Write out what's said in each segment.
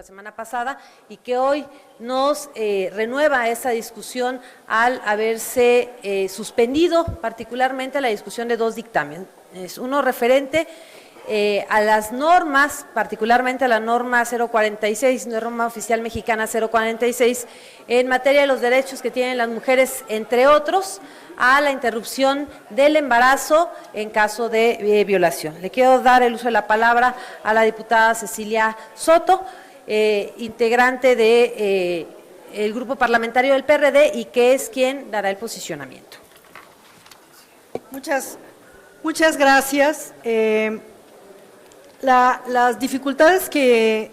semana pasada y que hoy nos renueva esa discusión al haberse suspendido particularmente la discusión de dos dictámenes. Uno referente a las normas, particularmente a la norma 046, norma oficial mexicana 046, en materia de los derechos que tienen las mujeres, entre otros, a la interrupción del embarazo en caso de violación. Le quiero dar el uso de la palabra a la diputada Cecilia Soto, integrante de el grupo parlamentario del PRD y que es quien dará el posicionamiento. Muchas gracias. Las dificultades que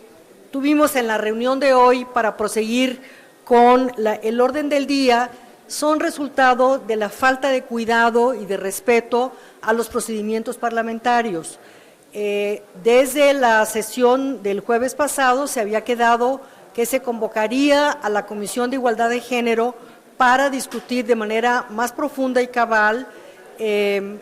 tuvimos en la reunión de hoy para proseguir con el orden del día son resultado de la falta de cuidado y de respeto a los procedimientos parlamentarios. Desde la sesión del jueves pasado se había quedado que se convocaría a la Comisión de Igualdad de Género para discutir de manera más profunda y cabal el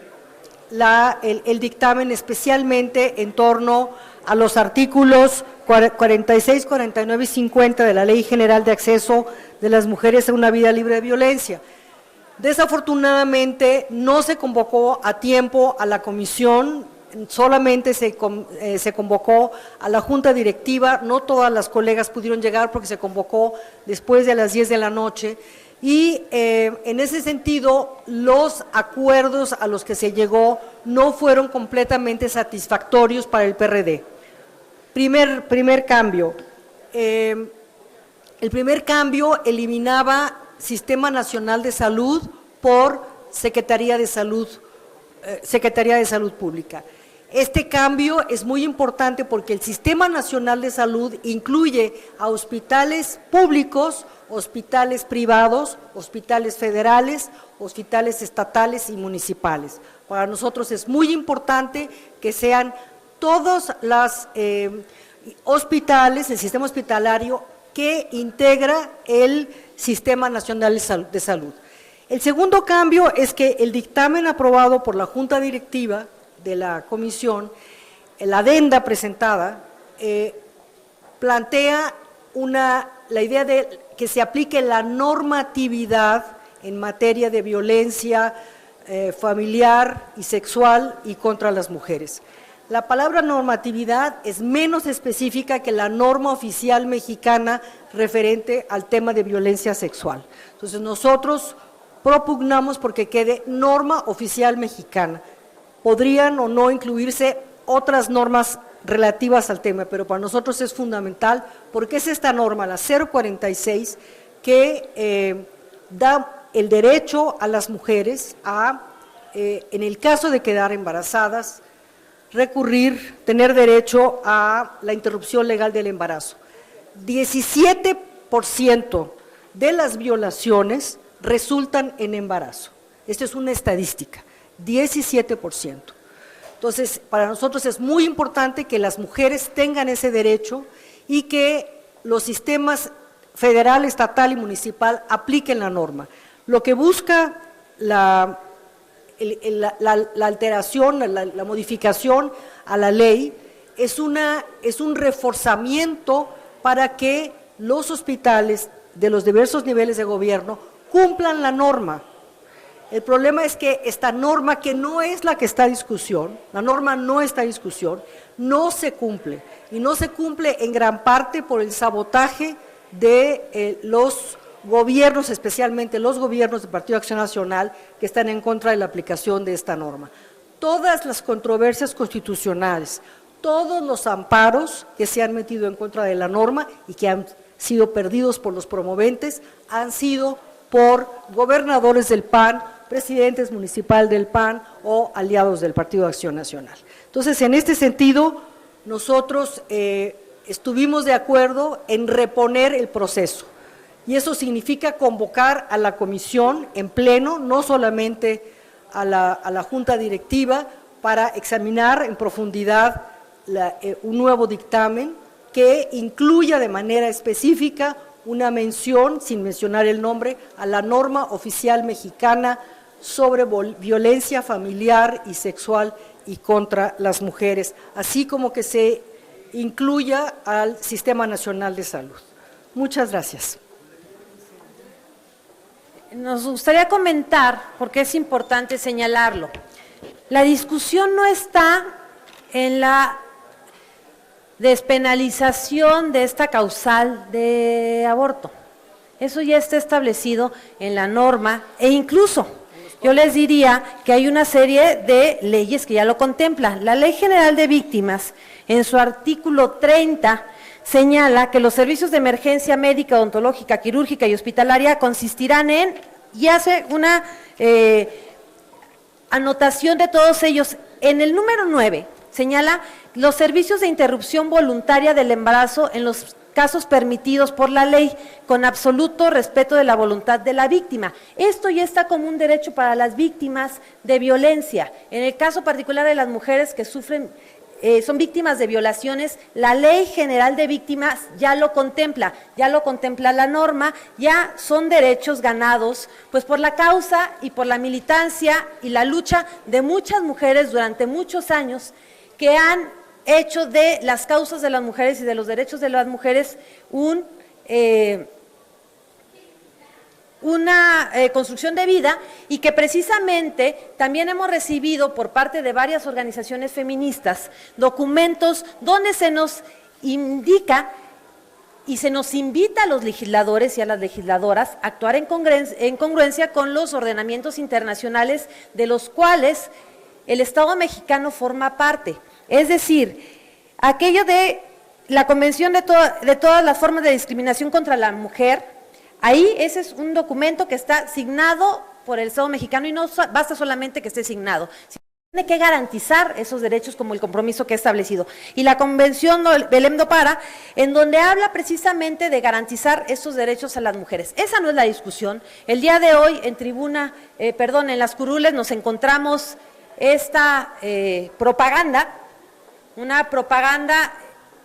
dictamen, especialmente en torno a los artículos 46, 49 y 50 de la Ley General de Acceso de las Mujeres a una Vida Libre de Violencia. Desafortunadamente no se convocó a tiempo a la comisión, solamente se convocó a la junta directiva, no todas las colegas pudieron llegar porque se convocó después de las 10 de la noche. Y en ese sentido, los acuerdos a los que se llegó no fueron completamente satisfactorios para el PRD. Primer cambio. El primer cambio eliminaba Sistema Nacional de Salud por Secretaría de Salud Pública. Este cambio es muy importante porque el Sistema Nacional de Salud incluye a hospitales públicos, hospitales privados, hospitales federales, hospitales estatales y municipales. Para nosotros es muy importante que sean todos los hospitales, el sistema hospitalario que integra el Sistema Nacional de Salud. El segundo cambio es que el dictamen aprobado por la Junta Directiva de la Comisión, la adenda presentada, plantea la idea de que se aplique la normatividad en materia de violencia familiar y sexual y contra las mujeres. La palabra normatividad es menos específica que la norma oficial mexicana referente al tema de violencia sexual. Entonces nosotros propugnamos porque quede norma oficial mexicana. Podrían o no incluirse otras normas relativas al tema, pero para nosotros es fundamental porque es esta norma, la 046, que da el derecho a las mujeres a, en el caso de quedar embarazadas, tener derecho a la interrupción legal del embarazo. 17% de las violaciones resultan en embarazo. Esta es una estadística, 17%. Entonces, para nosotros es muy importante que las mujeres tengan ese derecho y que los sistemas federal, estatal y municipal apliquen la norma. Lo que busca la alteración, la modificación a la ley es un reforzamiento para que los hospitales de los diversos niveles de gobierno cumplan la norma. El problema es que esta norma, que no es la que está en discusión, la norma no está en discusión, no se cumple, y no se cumple en gran parte por el sabotaje de los gobiernos, especialmente los gobiernos del Partido Acción Nacional, que están en contra de la aplicación de esta norma. Todas las controversias constitucionales, todos los amparos que se han metido en contra de la norma y que han sido perdidos por los promoventes, han sido por gobernadores del PAN, presidentes municipales del PAN o aliados del Partido Acción Nacional. Entonces, en este sentido, nosotros estuvimos de acuerdo en reponer el proceso, y eso significa convocar a la comisión en pleno, no solamente a la junta directiva, para examinar en profundidad un nuevo dictamen que incluya de manera específica una mención, sin mencionar el nombre, a la norma oficial mexicana sobre violencia familiar y sexual y contra las mujeres, así como que se incluya al Sistema Nacional de Salud. Muchas gracias. Nos gustaría comentar, porque es importante señalarlo, la discusión no está en la despenalización de esta causal de aborto. Eso ya está establecido en la norma e incluso yo les diría que hay una serie de leyes que ya lo contemplan. La Ley General de Víctimas, en su artículo 30, señala que los servicios de emergencia médica, odontológica, quirúrgica y hospitalaria consistirán en, y hace una anotación de todos ellos. En el número 9 señala los servicios de interrupción voluntaria del embarazo en los casos permitidos por la ley, con absoluto respeto de la voluntad de la víctima. Esto ya está como un derecho para las víctimas de violencia. En el caso particular de las mujeres que sufren, son víctimas de violaciones, la Ley General de Víctimas ya lo contempla la norma, ya son derechos ganados, pues por la causa y por la militancia y la lucha de muchas mujeres durante muchos años que han hecho de las causas de las mujeres y de los derechos de las mujeres una construcción de vida, y que precisamente también hemos recibido por parte de varias organizaciones feministas documentos donde se nos indica y se nos invita a los legisladores y a las legisladoras a actuar en congruencia con los ordenamientos internacionales de los cuales el Estado mexicano forma parte. Es decir, aquello de la Convención de todas las formas de discriminación contra la mujer, ahí ese es un documento que está signado por el Estado mexicano y no basta solamente que esté signado, tiene que garantizar esos derechos como el compromiso que ha establecido. Y la Convención Belém do Pará, en donde habla precisamente de garantizar esos derechos a las mujeres. Esa no es la discusión. El día de hoy en las curules nos encontramos esta propaganda, una propaganda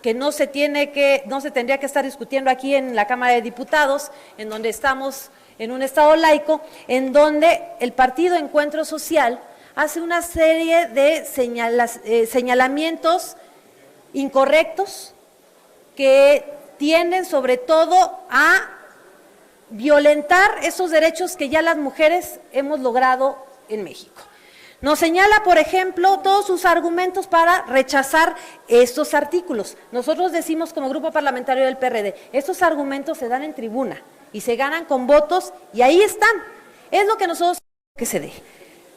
que no se tendría que estar discutiendo aquí en la Cámara de Diputados, en donde estamos en un Estado laico, en donde el Partido Encuentro Social hace una serie de señalamientos incorrectos que tienden sobre todo a violentar esos derechos que ya las mujeres hemos logrado en México. Nos señala, por ejemplo, todos sus argumentos para rechazar estos artículos. Nosotros decimos como Grupo Parlamentario del PRD, estos argumentos se dan en tribuna y se ganan con votos y ahí están. Es lo que nosotros queremos que se dé.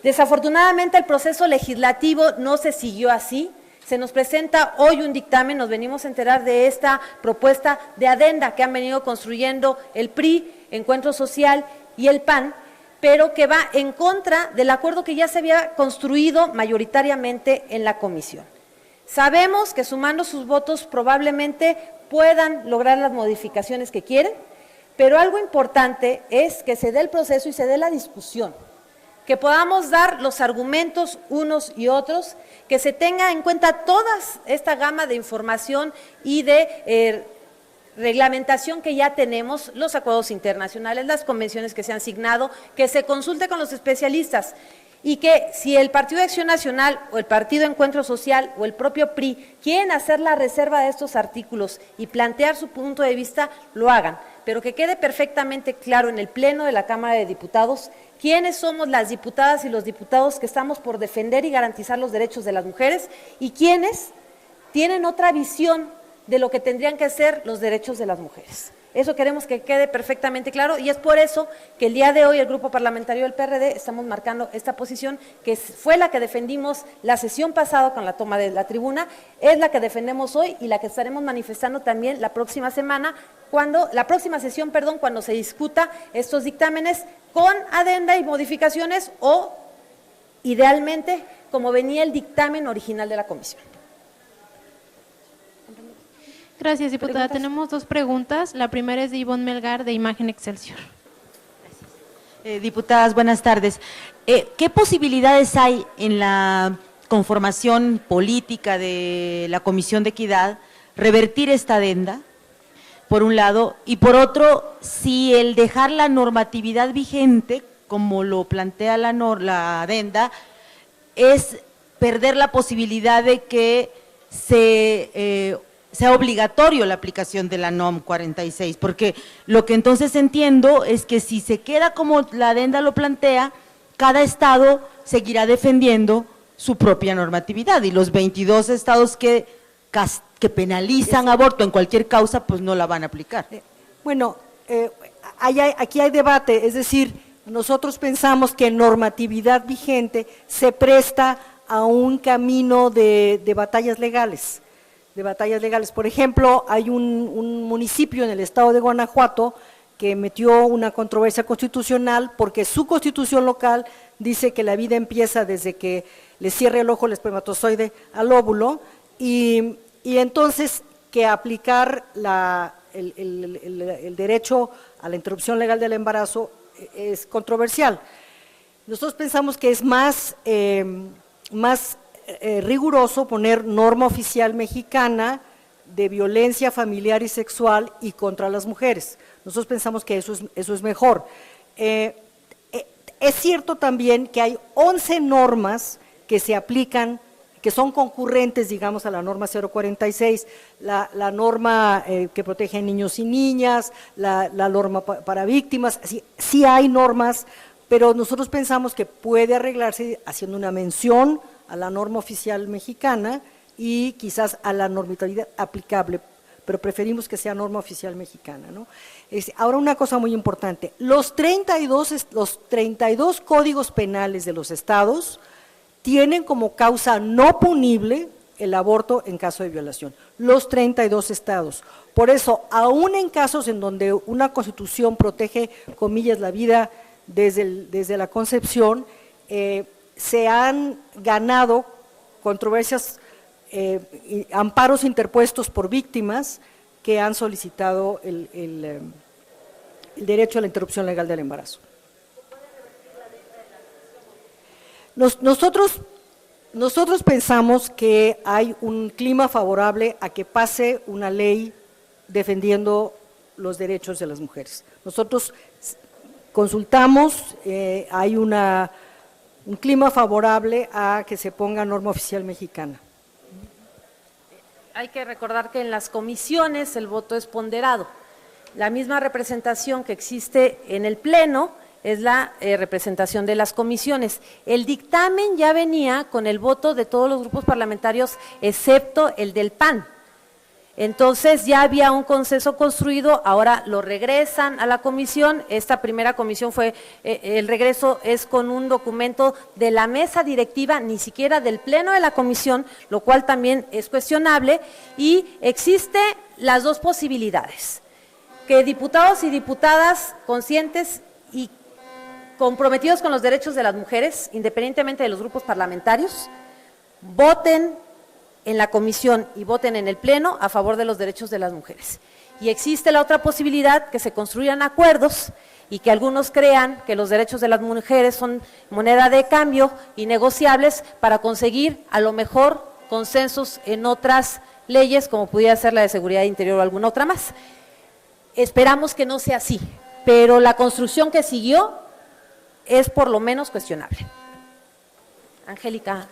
Desafortunadamente el proceso legislativo no se siguió así. Se nos presenta hoy un dictamen, nos venimos a enterar de esta propuesta de adenda que han venido construyendo el PRI, Encuentro Social y el PAN, pero que va en contra del acuerdo que ya se había construido mayoritariamente en la comisión. Sabemos que sumando sus votos probablemente puedan lograr las modificaciones que quieren, pero algo importante es que se dé el proceso y se dé la discusión, que podamos dar los argumentos unos y otros, que se tenga en cuenta toda esta gama de información y de reglamentación que ya tenemos, los acuerdos internacionales, las convenciones que se han signado, que se consulte con los especialistas y que si el Partido de Acción Nacional o el Partido Encuentro Social o el propio PRI quieren hacer la reserva de estos artículos y plantear su punto de vista, lo hagan, pero que quede perfectamente claro en el Pleno de la Cámara de Diputados quiénes somos las diputadas y los diputados que estamos por defender y garantizar los derechos de las mujeres y quiénes tienen otra visión de lo que tendrían que ser los derechos de las mujeres. Eso queremos que quede perfectamente claro y es por eso que el día de hoy el Grupo Parlamentario del PRD estamos marcando esta posición que fue la que defendimos la sesión pasada con la toma de la tribuna, es la que defendemos hoy y la que estaremos manifestando también la próxima semana, la próxima sesión, cuando se discuta estos dictámenes con adenda y modificaciones o idealmente como venía el dictamen original de la comisión. Gracias, diputada. ¿Preguntas? Tenemos dos preguntas. La primera es de Ivonne Melgar, de Imagen Excelsior. Diputadas, buenas tardes. ¿Qué posibilidades hay en la conformación política de la Comisión de Equidad revertir esta adenda, por un lado, y por otro, si el dejar la normatividad vigente, como lo plantea la adenda, es perder la posibilidad de que se sea obligatorio la aplicación de la NOM 46, porque lo que entonces entiendo es que si se queda como la adenda lo plantea, cada estado seguirá defendiendo su propia normatividad y los 22 estados que penalizan aborto en cualquier causa, pues no la van a aplicar. Bueno, aquí hay debate, es decir, nosotros pensamos que normatividad vigente se presta a un camino de batallas legales. Por ejemplo, hay un municipio en el estado de Guanajuato que metió una controversia constitucional porque su constitución local dice que la vida empieza desde que le cierre el ojo el espermatozoide al óvulo y entonces que aplicar el derecho a la interrupción legal del embarazo es controversial. Nosotros pensamos que es más riguroso poner norma oficial mexicana de violencia familiar y sexual y contra las mujeres. Nosotros pensamos que eso es mejor. Es cierto también que hay 11 normas que se aplican, que son concurrentes, digamos, a la norma 046, la norma que protege a niños y niñas, la norma para víctimas, sí hay normas, pero nosotros pensamos que puede arreglarse haciendo una mención a la norma oficial mexicana y quizás a la normatividad aplicable, pero preferimos que sea norma oficial mexicana, ¿no? Ahora una cosa muy importante, los 32 códigos penales de los estados tienen como causa no punible el aborto en caso de violación, los 32 estados. Por eso, aún en casos en donde una constitución protege, comillas, la vida desde la concepción, se han ganado controversias, amparos interpuestos por víctimas que han solicitado el derecho a la interrupción legal del embarazo. Nosotros pensamos que hay un clima favorable a que pase una ley defendiendo los derechos de las mujeres. Nosotros consultamos, hay un clima favorable a que se ponga norma oficial mexicana. Hay que recordar que en las comisiones el voto es ponderado. La misma representación que existe en el Pleno es la representación de las comisiones. El dictamen ya venía con el voto de todos los grupos parlamentarios, excepto el del PAN. Entonces ya había un consenso construido, ahora lo regresan a la comisión. Esta primera comisión fue, el regreso es con un documento de la mesa directiva, ni siquiera del pleno de la comisión, lo cual también es cuestionable, y existe las dos posibilidades, que diputados y diputadas conscientes y comprometidos con los derechos de las mujeres, independientemente de los grupos parlamentarios, voten en la comisión y voten en el pleno a favor de los derechos de las mujeres. Y existe la otra posibilidad, que se construyan acuerdos y que algunos crean que los derechos de las mujeres son moneda de cambio y negociables para conseguir a lo mejor consensos en otras leyes, como pudiera ser la de seguridad interior o alguna otra más. Esperamos que no sea así, pero la construcción que siguió es por lo menos cuestionable. Angélica.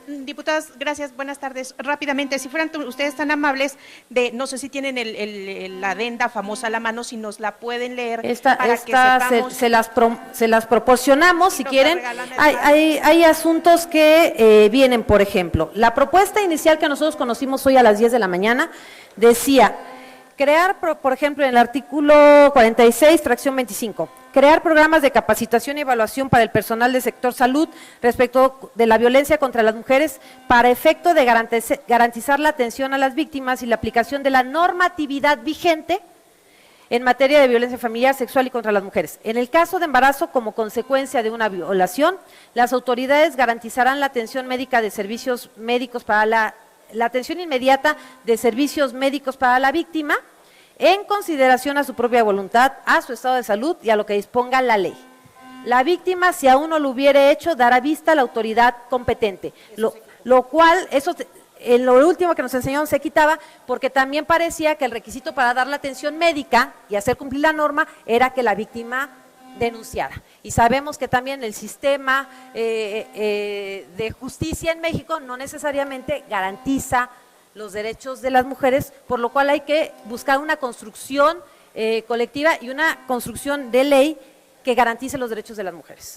Diputadas, gracias, buenas tardes. Rápidamente, si fueran ustedes tan amables de, no sé si tienen la adenda famosa a la mano, si nos la pueden leer. Se las proporcionamos, si quieren. Hay asuntos que vienen, por ejemplo, la propuesta inicial que nosotros conocimos hoy a las 10 de la mañana decía, crear, por ejemplo, en el artículo 46, fracción 25, crear programas de capacitación y evaluación para el personal del sector salud respecto de la violencia contra las mujeres para efecto de garantizar la atención a las víctimas y la aplicación de la normatividad vigente en materia de violencia familiar, sexual y contra las mujeres. En el caso de embarazo como consecuencia de una violación, las autoridades garantizarán la atención médica de servicios médicos para la atención inmediata de servicios médicos para la víctima, en consideración a su propia voluntad, a su estado de salud y a lo que disponga la ley. La víctima, si aún no lo hubiere hecho, dará vista a la autoridad competente, lo cual, en lo último que nos enseñó se quitaba, porque también parecía que el requisito para dar la atención médica y hacer cumplir la norma era que la víctima denunciara. Y sabemos que también el sistema de justicia en México no necesariamente garantiza los derechos de las mujeres, por lo cual hay que buscar una construcción colectiva y una construcción de ley que garantice los derechos de las mujeres.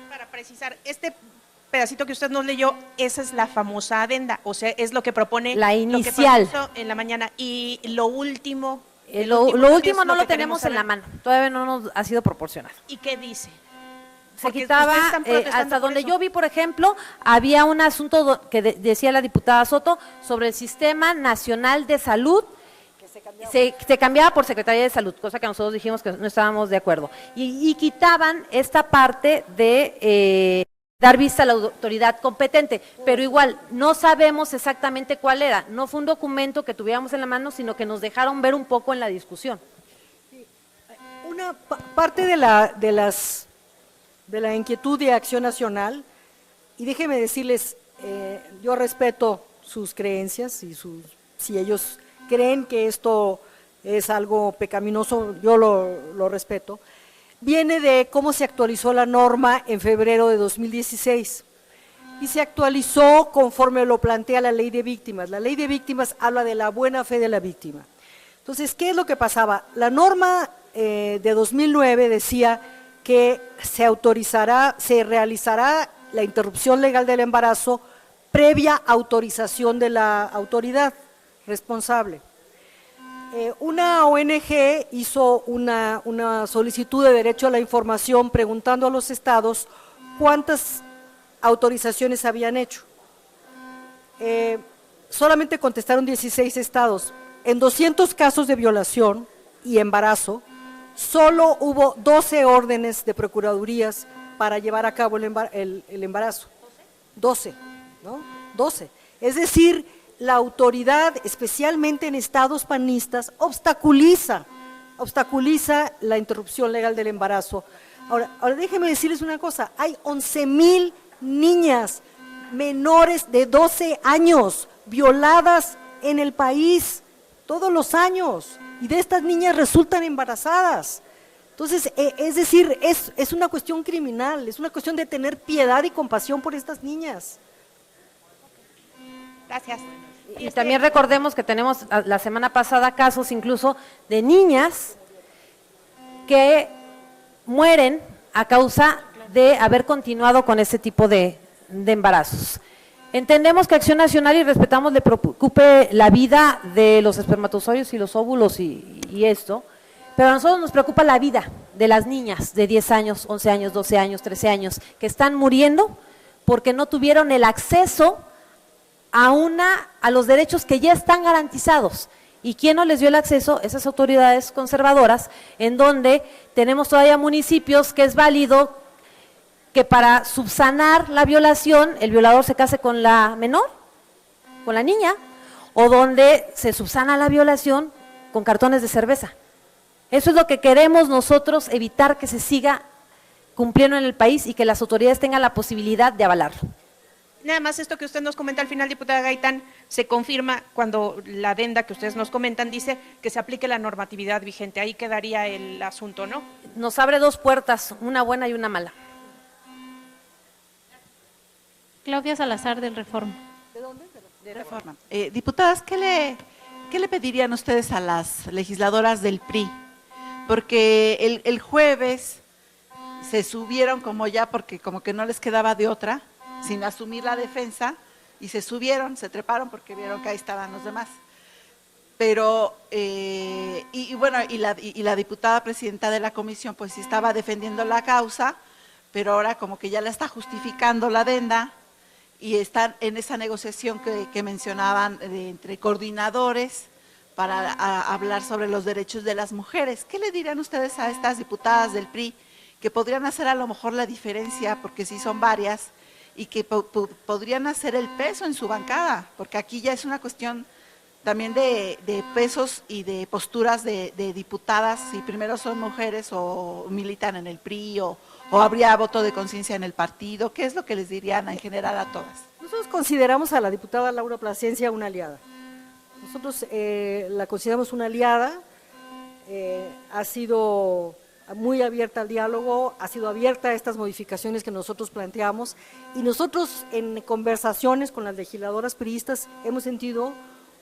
Para precisar, este pedacito que usted nos leyó, esa es la famosa adenda, o sea, es lo que propone La inicial. Lo que propuso en la mañana. Y lo último. Lo último es no lo que queremos tenemos en la saber. mano, todavía no nos ha sido proporcionado. ¿Y qué dice? Se Porque quitaba, ustedes están protestando hasta por donde eso. yo vi, por ejemplo, había un asunto que decía la diputada Soto sobre el Sistema Nacional de Salud, se cambiaba por Secretaría de Salud, cosa que nosotros dijimos que no estábamos de acuerdo, y quitaban esta parte de dar vista a la autoridad competente, pero igual no sabemos exactamente cuál era, no fue un documento que tuviéramos en la mano, sino que nos dejaron ver un poco en la discusión. Una parte de la inquietud de Acción Nacional, y déjenme decirles, yo respeto sus creencias y si ellos creen que esto es algo pecaminoso, yo lo respeto, viene de cómo se actualizó la norma en febrero de 2016 y se actualizó conforme lo plantea la Ley de Víctimas. La Ley de Víctimas habla de la buena fe de la víctima. Entonces, ¿qué es lo que pasaba? La norma de 2009 decía que se realizará la interrupción legal del embarazo previa autorización de la autoridad responsable. Una ONG hizo una solicitud de derecho a la información preguntando a los estados cuántas autorizaciones habían hecho. Solamente contestaron 16 estados. En 200 casos de violación y embarazo, solo hubo 12 órdenes de procuradurías para llevar a cabo el embarazo. 12, ¿no? 12. Es decir, la autoridad, especialmente en estados panistas, obstaculiza la interrupción legal del embarazo. Ahora déjenme decirles una cosa, hay 11,000 niñas menores de 12 años violadas en el país todos los años, y de estas niñas resultan embarazadas. Entonces, es decir, es una cuestión criminal, es una cuestión de tener piedad y compasión por estas niñas. Gracias. Y también recordemos que tenemos la semana pasada casos incluso de niñas que mueren a causa de haber continuado con ese tipo de embarazos. Entendemos que Acción Nacional y respetamos le preocupe la vida de los espermatozoides y los óvulos y esto, pero a nosotros nos preocupa la vida de las niñas de 10 años, 11 años, 12 años, 13 años, que están muriendo porque no tuvieron el acceso a los derechos que ya están garantizados. ¿Y quién no les dio el acceso? Esas autoridades conservadoras, en donde tenemos todavía municipios que es válido que para subsanar la violación, el violador se case con la menor, con la niña, o donde se subsana la violación con cartones de cerveza. Eso es lo que queremos nosotros evitar que se siga cumpliendo en el país y que las autoridades tengan la posibilidad de avalarlo. Nada más esto que usted nos comenta al final, diputada Gaitán, se confirma cuando la adenda que ustedes nos comentan dice que se aplique la normatividad vigente. Ahí quedaría el asunto, ¿no? Nos abre dos puertas, una buena y una mala. Claudia Salazar, del Reforma. ¿De dónde? De Reforma. Diputadas, ¿qué le pedirían ustedes a las legisladoras del PRI? Porque el jueves se subieron como ya, porque como que no les quedaba de otra, sin asumir la defensa, y se subieron, se treparon porque vieron que ahí estaban los demás. Pero, bueno, y la diputada presidenta de la comisión, pues sí estaba defendiendo la causa, pero ahora como que ya la está justificando la adenda, y están en esa negociación que mencionaban entre coordinadores para hablar sobre los derechos de las mujeres. ¿Qué le dirían ustedes a estas diputadas del PRI que podrían hacer a lo mejor la diferencia, porque sí son varias, y que podrían hacer el peso en su bancada? Porque aquí ya es una cuestión también de pesos y de posturas de diputadas, si primero son mujeres o militan en el PRI o habría voto de conciencia en el partido. ¿Qué es lo que les dirían en general a todas? Nosotros consideramos a la diputada Laura Plasencia una aliada. Nosotros la consideramos una aliada, ha sido muy abierta al diálogo, ha sido abierta a estas modificaciones que nosotros planteamos, y nosotros en conversaciones con las legisladoras priistas hemos sentido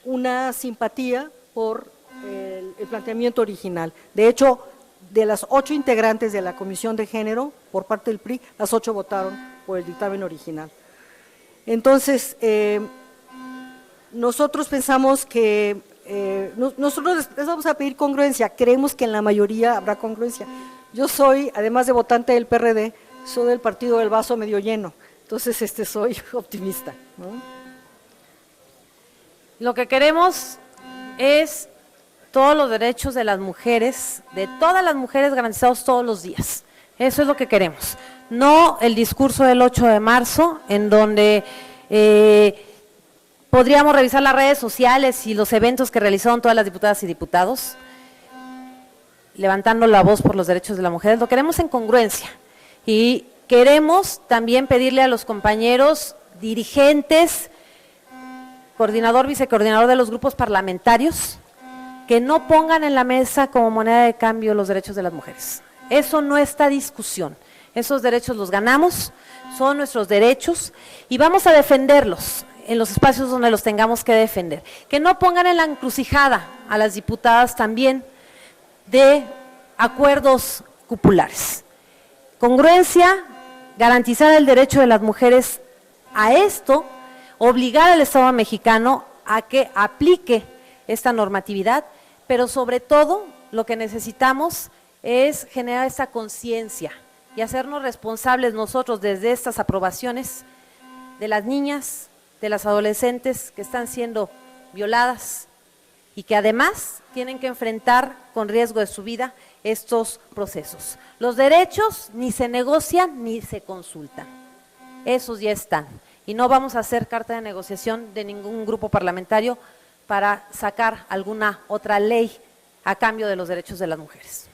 una simpatía por el planteamiento original. De hecho, de las 8 integrantes de la Comisión de Género, por parte del PRI, las 8 votaron por el dictamen original. Entonces, nosotros pensamos que, nosotros les vamos a pedir congruencia, creemos que en la mayoría habrá congruencia. Yo soy, además de votante del PRD, soy del partido del vaso medio lleno, entonces soy optimista, ¿no? Lo que queremos es todos los derechos de las mujeres, de todas las mujeres garantizados todos los días. Eso es lo que queremos. No el discurso del 8 de marzo, en donde podríamos revisar las redes sociales y los eventos que realizaron todas las diputadas y diputados, levantando la voz por los derechos de las mujeres. Lo queremos en congruencia. Y queremos también pedirle a los compañeros dirigentes, coordinador, vicecoordinador de los grupos parlamentarios, que no pongan en la mesa como moneda de cambio los derechos de las mujeres. Eso no está a discusión. Esos derechos los ganamos, son nuestros derechos y vamos a defenderlos en los espacios donde los tengamos que defender. Que no pongan en la encrucijada a las diputadas también de acuerdos cupulares. Congruencia, garantizar el derecho de las mujeres a esto, obligar al Estado mexicano a que aplique esta normatividad, pero sobre todo lo que necesitamos es generar esta conciencia y hacernos responsables nosotros desde estas aprobaciones de las niñas, de las adolescentes que están siendo violadas y que además tienen que enfrentar con riesgo de su vida estos procesos. Los derechos ni se negocian ni se consultan, esos ya están. Y no vamos a hacer carta de negociación de ningún grupo parlamentario para sacar alguna otra ley a cambio de los derechos de las mujeres.